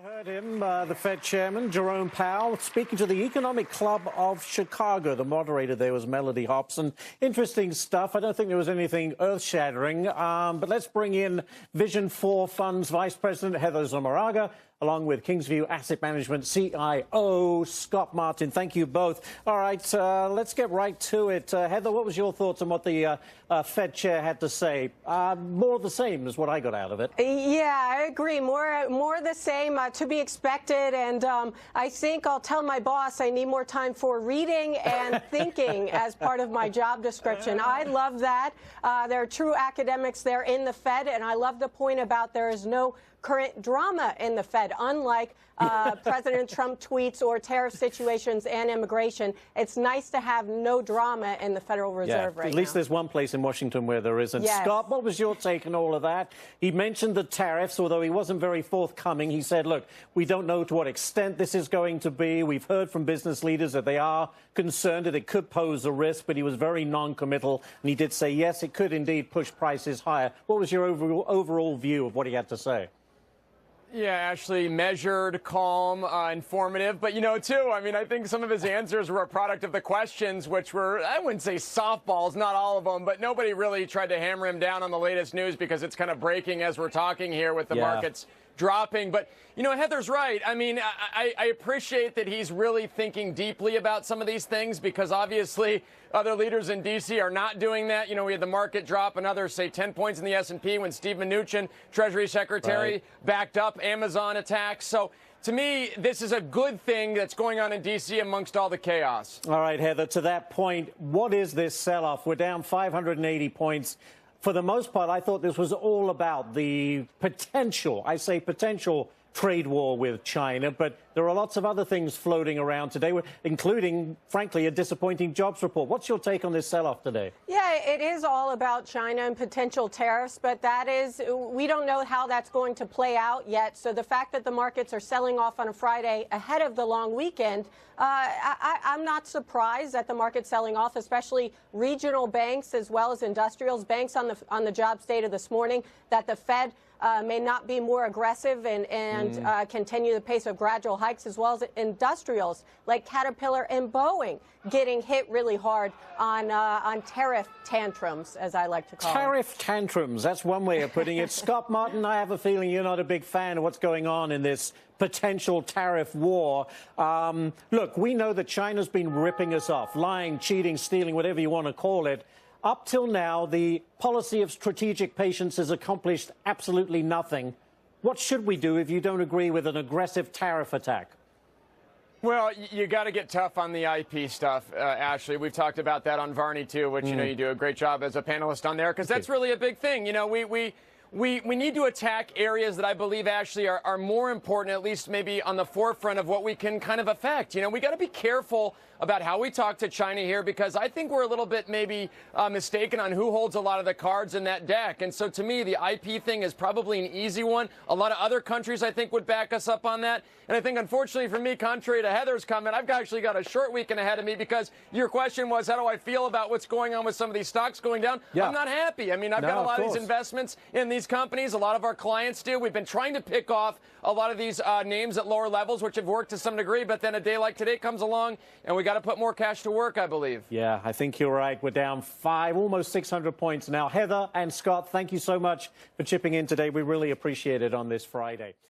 Heard him, the Fed chairman, Jerome Powell, speaking to the Economic Club of Chicago. The moderator there was Mellody Hobson. Interesting stuff. I don't think there was anything earth-shattering, but let's bring in Vision 4 Funds Vice President Heather Zamaraga, along with Kingsview Asset Management CIO Scott Martin. Thank you both. All right, let's get right to it. Heather, what was your thoughts on what the Fed chair had to say? More the same is what I got out of it. Yeah, I agree. More the same, to be expected. And I think I'll tell my boss I need more time for reading and thinking as part of my job description. I love that. There are true academics there in the Fed, and I love the point about there is no current drama in the Fed, unlike President Trump tweets or tariff situations and immigration. It's nice to have no drama in the Federal Reserve right now. At least there's one place in Washington where there isn't. Yes. Scott, what was your take on all of that? He mentioned the tariffs, although he wasn't very forthcoming. He said, look, we don't know to what extent this is going to be. We've heard from business leaders that they are concerned that it could pose a risk, but he was very non-committal. And he did say, yes, it could indeed push prices higher. What was your overall view of what he had to say? Yeah, Ashley, measured, calm, informative. But, too, I think some of his answers were a product of the questions, which were, I wouldn't say softballs, not all of them, but nobody really tried to hammer him down on the latest news because it's kind of breaking as we're talking here with the markets dropping. But, Heather's right. I appreciate that he's really thinking deeply about some of these things because obviously other leaders in D.C. are not doing that. We had the market drop another, say, 10 points in the S&P when Steve Mnuchin, Treasury Secretary, backed up Amazon attacks. So to me, this is a good thing that's going on in D.C. amongst all the chaos. All right, Heather, to that point, what is this sell-off? We're down 580 points. For the most part, I thought this was all about the potential, I say potential, trade war with China, but there are lots of other things floating around today, including, frankly, a disappointing jobs report. What's your take on this sell-off today? Yeah, it is all about China and potential tariffs, but we don't know how that's going to play out yet. So the fact that the markets are selling off on a Friday ahead of the long weekend, I'm not surprised that the market's selling off, especially regional banks as well as industrials. Banks on the jobs data this morning that the Fed may not be more aggressive and continue the pace of gradual hikes, as well as industrials like Caterpillar and Boeing getting hit really hard on tariff tantrums, as I like to call them. Tariff tantrums, that's one way of putting it. Scott Martin, I have a feeling you're not a big fan of what's going on in this potential tariff war. Look, we know that China's been ripping us off, lying, cheating, stealing, whatever you want to call it. Up till now, the policy of strategic patience has accomplished absolutely nothing. What should we do if you don't agree with an aggressive tariff attack? Well, you got to get tough on the IP stuff, Ashley. We've talked about that on Varney, too, which, you do a great job as a panelist on there, because that's really a big thing. We need to attack areas that I believe actually are more important, at least maybe on the forefront of what we can kind of affect. We got to be careful about how we talk to China here, because I think we're a little bit maybe mistaken on who holds a lot of the cards in that deck. And so to me, the IP thing is probably an easy one. A lot of other countries, I think, would back us up on that. And I think, unfortunately for me, contrary to Heather's comment, I've actually got a short weekend ahead of me, because your question was, how do I feel about what's going on with some of these stocks going down? Yeah. I'm not happy. I've got a lot of these investments in these companies. A lot of our clients do. We've been trying to pick off a lot of these names at lower levels, which have worked to some degree. But then a day like today comes along, and we got to put more cash to work, I believe. Yeah, I think you're right. We're down almost 600 points now. Heather and Scott, thank you so much for chipping in today. We really appreciate it on this Friday.